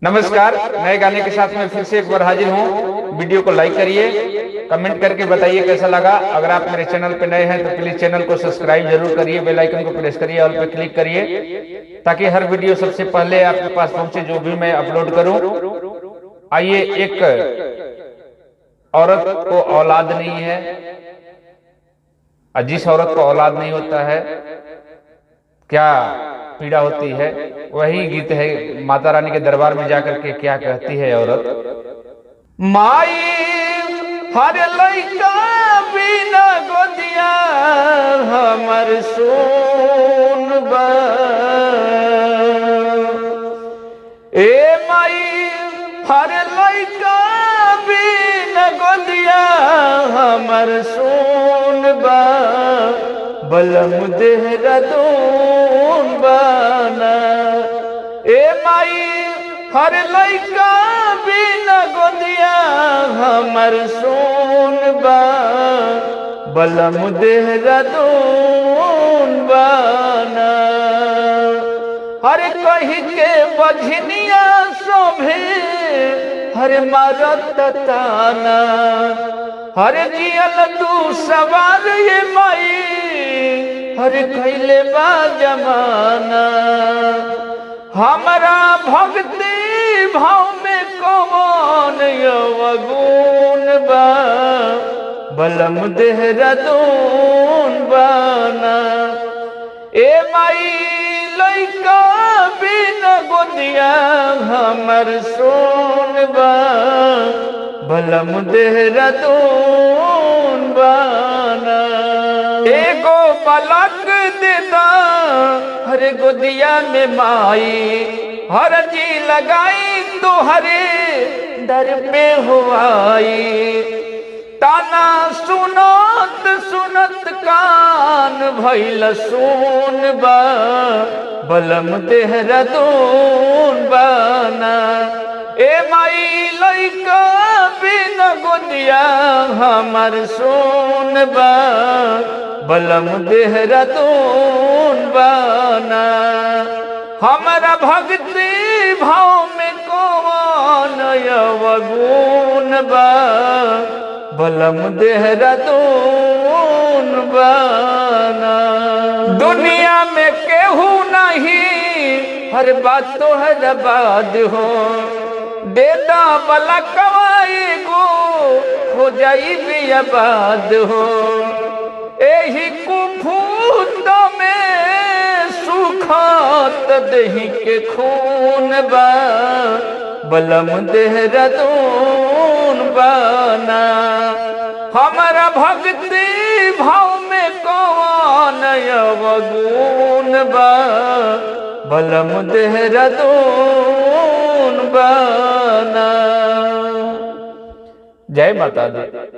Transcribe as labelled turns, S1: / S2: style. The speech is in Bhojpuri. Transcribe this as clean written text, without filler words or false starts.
S1: नमस्कार, नए गाने के साथ में फिर से एक बार हाजिर हूँ। वीडियो को लाइक करिए, कमेंट करके बताइए कैसा लगा। अगर आप मेरे चैनल पे नए हैं तो प्लीज चैनल को सब्सक्राइब जरूर करिए, बेल आइकन को प्रेस करिए, ऑल पे क्लिक करिए ताकि हर वीडियो सबसे पहले आपके पास पहुंचे जो भी मैं अपलोड करूं। आइए, एक औरत को औलाद नहीं है, जिस औरत को औलाद नहीं होता है क्या पीड़ा होती है, वही गीत है। माता रानी के दरबार में जाकर के क्या कहती है औरत। माई हर लइका बिना गोदिया हमर सुन बा, ए माई हर लइका बिना गोदिया हमर सुन बा, बलम देहरादून बाना। ए माई हर लइका बिना गोदिया हमर सुन बा, बलम देहरादून बाना। हर कही के बझनिया शोभे हर मारत ताना, हर जियल तू सवार ये माई हर कैले बा जमाना। हमारा भक्ति भाव में कौन अवगुण बा, बलम देहरादून बाना। ए माई लइका बिना गोदिया हमर सुन बा, बलम देहरादून बाना। एगो पलक देता हर गोदिया में माई, हर जी लगाई तो हरे दर पे हुआई। ताना सुनत सुनत कान भइल सुन बा, बलम देहरादून बाना। ए माई लइका बिना गोदिया हमर सुन बा, बलम देहरादून बाना। हमारा भक्ति भाव में कौन अवगुण बा, बलम देहरादून बाना। दुनिया में केहू नहीं हर बात तो हर बात हो, देदा बला कवाई गो हो जाई भी आबाद हो। एही कुफूत में सुखत दही के खून बा, बलम देहरादून बाना। हमारा भक्ति भाव में कौन अवगुण बा, बलम देहरादून बाना। जय माता दी।